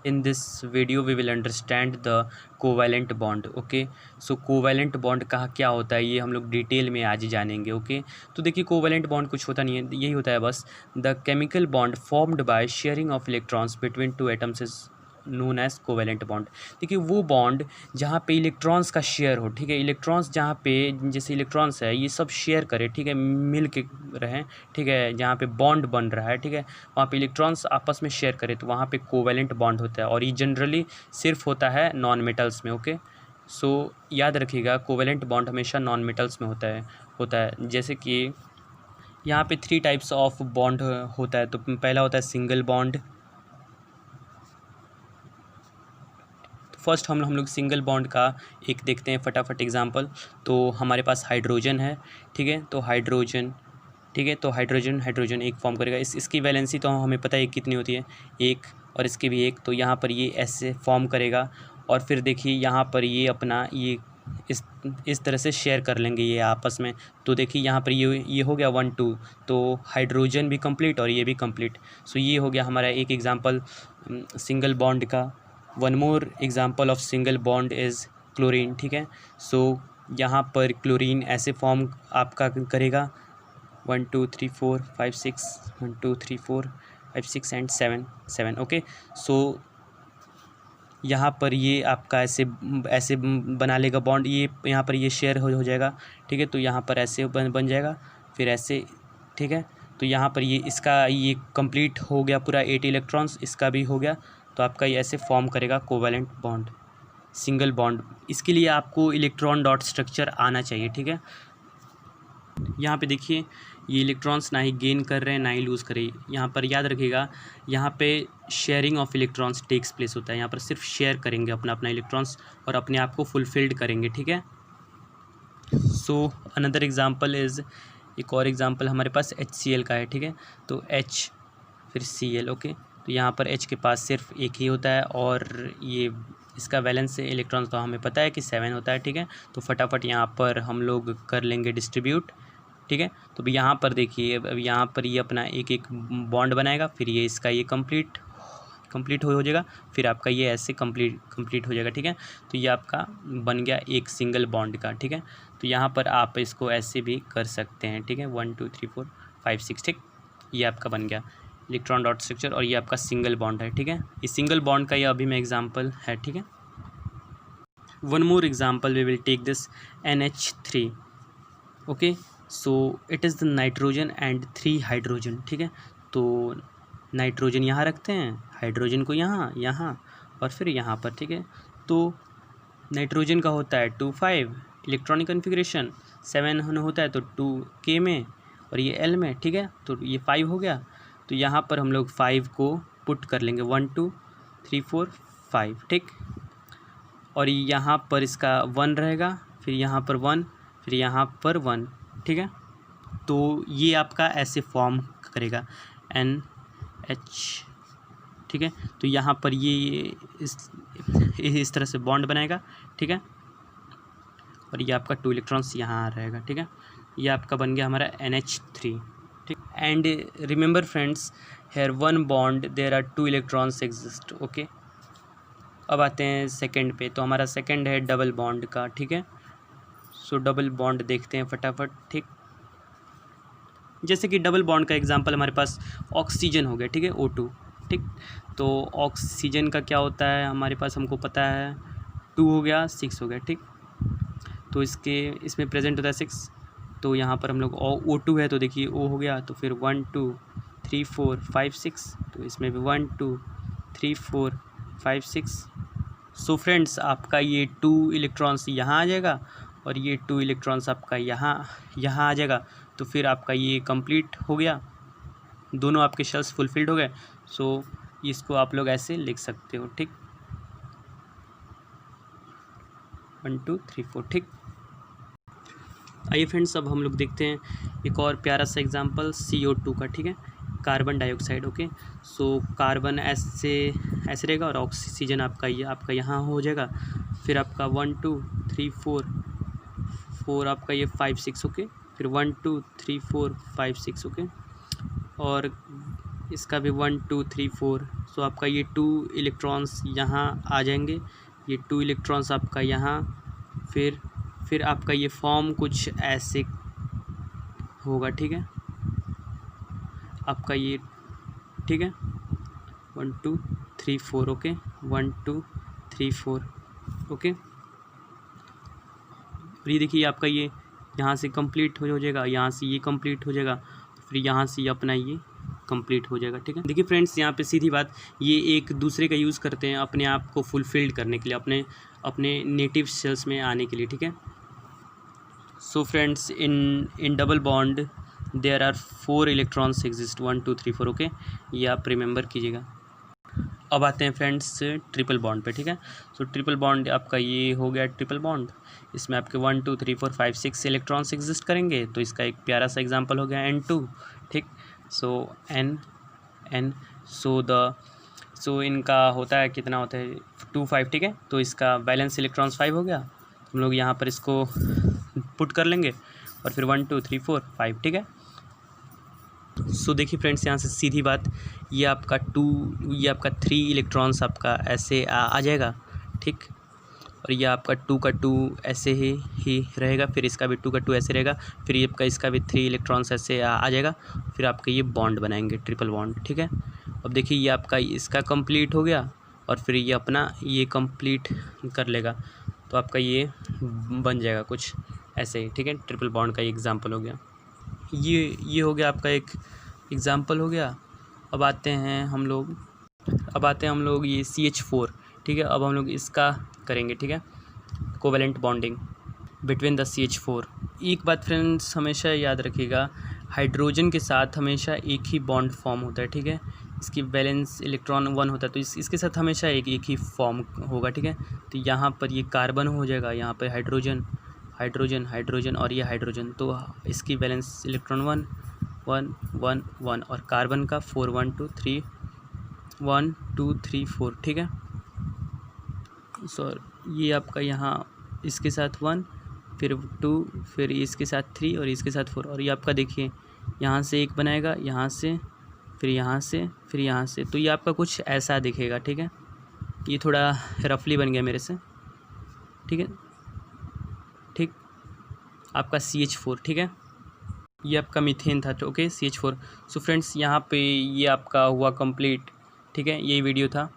In this video we will understand the covalent bond. Okay, so covalent bond का क्या होता है ये हम लोग डिटेल में आज जानेंगे. ओके, तो देखिए कोवैलेंट बॉन्ड कुछ होता नहीं है, यही होता है बस the chemical bond formed by sharing of electrons between two atoms is known as covalent bond. देखिए वो बॉन्ड जहाँ पे इलेक्ट्रॉन्स का शेयर हो, ठीक है, इलेक्ट्रॉन्स जहाँ पे जैसे इलेक्ट्रॉन्स है ये सब शेयर करे, ठीक है, मिल के रहें, ठीक है, जहाँ पे बॉन्ड बन रहा है, ठीक है, वहाँ पे इलेक्ट्रॉन्स आपस में शेयर करे तो वहाँ पे कोवैलेंट बॉन्ड होता है. और ये जनरली सिर्फ होता है नॉन मेटल्स में. ओके, सो याद रखिएगा कोवैलेंट बॉन्ड हमेशा नॉन मेटल्स में होता है. जैसे कि यहाँ पे 3 टाइप्स ऑफ बॉन्ड होता है. तो पहला होता है सिंगल बॉन्ड. फर्स्ट हम लोग सिंगल बॉन्ड का एक देखते हैं फटाफट एग्जांपल. तो हमारे पास हाइड्रोजन है, ठीक है, तो हाइड्रोजन, ठीक है, तो हाइड्रोजन एक फॉर्म करेगा. इसकी वैलेंसी तो हमें पता है कितनी होती है, एक, और इसकी भी एक. तो यहाँ पर ये ऐसे फॉर्म करेगा और फिर देखिए यहाँ पर ये अपना ये इस तरह से शेयर कर लेंगे ये आपस में. तो देखिए यहाँ पर ये हो गया 1 2, तो हाइड्रोजन भी कंप्लीट और ये भी कंप्लीट. सो ये हो गया हमारा एक एग्जांपल सिंगल बॉन्ड का. One more example of single bond is chlorine, ठीक है. सो यहाँ पर क्लोरीन ऐसे फॉर्म आपका करेगा 1 2 3 4 5 6 1 2 3 4 5 6 एंड 7. ओके, सो यहाँ पर ये आपका ऐसे बना लेगा बॉन्ड. ये यहाँ पर ये शेयर हो जाएगा, ठीक है, तो यहाँ पर ऐसे बन जाएगा, फिर ऐसे, ठीक है. तो यहाँ पर ये कंप्लीट हो गया पूरा 8 इलेक्ट्रॉन्स, इसका भी हो गया. तो आपका ये ऐसे फॉर्म करेगा कोवैलेंट बॉन्ड, सिंगल बॉन्ड. इसके लिए आपको इलेक्ट्रॉन डॉट स्ट्रक्चर आना चाहिए, ठीक है. यहाँ पे देखिए ये इलेक्ट्रॉन्स ना ही गेन कर रहे हैं ना ही लूज़ कर रहे हैं. यहाँ पर याद रखिएगा यहाँ पे sharing of electrons takes place होता है. यहाँ पर सिर्फ शेयर करेंगे अपना इलेक्ट्रॉन्स और अपने आप को फुलफिल्ड करेंगे, ठीक है. सो अनदर एग्जांपल इज़, एक और एग्जांपल हमारे पास HCl का है, ठीक है. तो H फिर Cl. ओके, तो यहाँ पर H के पास सिर्फ एक ही होता है और ये इसका वैलेंस इलेक्ट्रॉन्स तो हमें पता है कि 7 होता है, ठीक है. तो फटाफट यहाँ पर हम लोग कर लेंगे डिस्ट्रीब्यूट, ठीक है. तो अभी यहाँ पर देखिए अब यहाँ पर ये अपना एक एक बॉन्ड बनाएगा, फिर ये इसका ये कंप्लीट हो जाएगा, फिर आपका ये ऐसे कंप्लीट हो जाएगा, ठीक है. तो ये आपका बन गया एक सिंगल बॉन्ड का, ठीक है. तो यहाँ पर आप इसको ऐसे भी कर सकते हैं, ठीक है, 1 2 3 4 5 6, ठीक. ये आपका बन गया इलेक्ट्रॉन डॉट स्ट्रक्चर और ये आपका सिंगल बॉन्ड है, ठीक है. ये सिंगल बॉन्ड का ये अभी में एग्जांपल है, ठीक है. One more example we will take this NH3. Okay, so it is the nitrogen and 3 hydrogen, ठीक है. तो नाइट्रोजन यहाँ रखते हैं, हाइड्रोजन को यहाँ और फिर यहाँ पर, ठीक है. तो नाइट्रोजन का होता है 2 5 इलेक्ट्रॉनिक कन्फिग्रेशन, 7 होता है तो 2K में और ये L में, ठीक है. तो ये 5 हो गया. तो यहाँ पर हम लोग 5 को पुट कर लेंगे 1 2 3 4 5, ठीक. और यहाँ पर इसका 1 रहेगा, फिर यहाँ पर 1, फिर यहाँ पर 1, ठीक है. तो ये आपका ऐसे फॉर्म करेगा NH, ठीक है. तो यहाँ पर ये इस तरह से बॉन्ड बनाएगा, ठीक है. और ये आपका 2 इलेक्ट्रॉन्स यहाँ रहेगा, ठीक है. ये आपका बन गया हमारा NH3, ठीक. And remember friends, here 1 bond there are 2 electrons exist. Okay, अब आते हैं सेकंड पे. तो हमारा सेकंड है डबल बॉन्ड का, ठीक है. सो डबल बॉन्ड देखते हैं फटाफट, ठीक. जैसे कि डबल बॉन्ड का एग्जांपल हमारे पास ऑक्सीजन हो गया, ठीक है, O2, ठीक. तो ऑक्सीजन का क्या होता है हमारे पास, हमको पता है 2 हो गया 6 हो गया, ठीक. तो इसमें प्रेजेंट होता है 6. तो यहाँ पर हम लोग O2 है तो देखिए O हो गया, तो फिर 1 2 3 4 5 6, तो इसमें भी 1 2 3 4 5 6. सो फ्रेंड्स आपका ये 2 इलेक्ट्रॉन्स यहाँ आ जाएगा और ये 2 इलेक्ट्रॉन्स आपका यहाँ आ जाएगा. तो फिर आपका ये कंप्लीट हो गया, दोनों आपके शेल्स फुलफिल्ड हो गए. सो इसको आप लोग ऐसे लिख सकते हो, ठीक, 1 2 3 4, ठीक. आइए फ्रेंड्स अब हम लोग देखते हैं एक और प्यारा सा एग्जांपल CO2 का, ठीक है, carbon dioxide. Okay, so carbon ऐसे रहेगा और ऑक्सीजन आपका यहाँ हो जाएगा. फिर आपका 1 2 3 4 आपका ये 5 6. ओके, फिर 1 2 3 4 5 6. ओके, और इसका भी 1 2 3 4 सो आपका ये 2 इलेक्ट्रॉन्स यहाँ आ जाएंगे, ये 2 इलेक्ट्रॉन्स आपका यहाँ, फिर आपका ये फॉर्म कुछ ऐसे होगा, ठीक है, आपका ये, ठीक है, 1 2 3 4, ओके, 1 2 3 4, ओके। और ये देखिए आपका ये यहाँ से कंप्लीट हो जाएगा, यहाँ से ये कंप्लीट हो जाएगा, फिर यहाँ से अपना ये कंप्लीट हो जाएगा, ठीक है। देखिए फ्रेंड्स, यहाँ पे सीधी बात, ये एक दूसरे का यूज़ करते हैं अपने आप को फुलफिल्ड करने के लिए, अपने नेटिव सेल्स में आने के लिए, ठीक है। So friends, in double bond there are 4 electrons exist, 1 2 3 4, okay, ये आप रिमेंबर कीजिएगा। अब आते हैं फ्रेंड्स ट्रिपल बॉन्ड पे, ठीक है। सो ट्रिपल बॉन्ड आपका ये हो गया ट्रिपल बॉन्ड, इसमें आपके 1 2 3 4 5 6 इलेक्ट्रॉन्स एग्जिस्ट करेंगे, तो इसका एक प्यारा सा एग्जांपल हो गया N2, ठीक। सो N सो इनका होता है, कितना होता है 2 5, ठीक है। तो इसका बैलेंस इलेक्ट्रॉन्स 5 हो गया, हम लोग यहाँ पर इसको पुट कर लेंगे, और फिर 1 2 3 4 5, ठीक है। सो देखिए फ्रेंड्स, यहाँ से सीधी बात, ये आपका 3 इलेक्ट्रॉन्स आपका ऐसे आ जाएगा, ठीक। और ये आपका 2 का 2 ऐसे ही रहेगा, फिर इसका भी 2 का 2 ऐसे रहेगा, फिर ये आपका इसका भी 3 इलेक्ट्रॉन्स ऐसे आ जाएगा, फिर आपका ये बॉन्ड बनाएंगे, ट्रिपल बॉन्ड, ठीक है। अब देखिए ये आपका इसका कंप्लीट हो गया, और फिर ये अपना ये कंप्लीट कर लेगा, तो आपका ये बन जाएगा कुछ ऐसे ही, ठीक है। ट्रिपल बॉन्ड का ये एग्जाम्पल हो गया, ये हो गया आपका एक एग्ज़ाम्पल हो गया। अब आते हैं हम लोग ये CH4, ठीक है। अब हम लोग इसका करेंगे, ठीक है, covalent bonding between the CH4। एक बात फ्रेंड्स हमेशा याद रखिएगा, हाइड्रोजन के साथ हमेशा एक ही बॉन्ड फॉर्म होता है, ठीक है। इसकी वैलेंस इलेक्ट्रॉन 1 होता है, तो इसके साथ हमेशा एक ही फॉर्म होगा, ठीक है। तो यहाँ पर ये कार्बन हो जाएगा, यहाँ पर हाइड्रोजन और ये हाइड्रोजन, तो इसकी वैलेंस इलेक्ट्रॉन 1 1 1 1, और कार्बन का 4 1 2 3 1 2 3 4, ठीक है। ये आपका यहाँ इसके साथ 1, फिर 2, फिर इसके साथ 3, और इसके साथ 4, और ये आपका देखिए यहाँ से एक बनाएगा, यहाँ से, फिर यहाँ से, फिर यहाँ से, तो ये आपका कुछ ऐसा दिखेगा, ठीक है। ये थोड़ा रफली बन गया मेरे से, ठीक है, ठीक। आपका CH4, ठीक है, ये आपका मीथेन था, ओके, CH4। सो फ्रेंड्स, यहाँ पे ये आपका हुआ कंप्लीट, ठीक है, ये वीडियो था।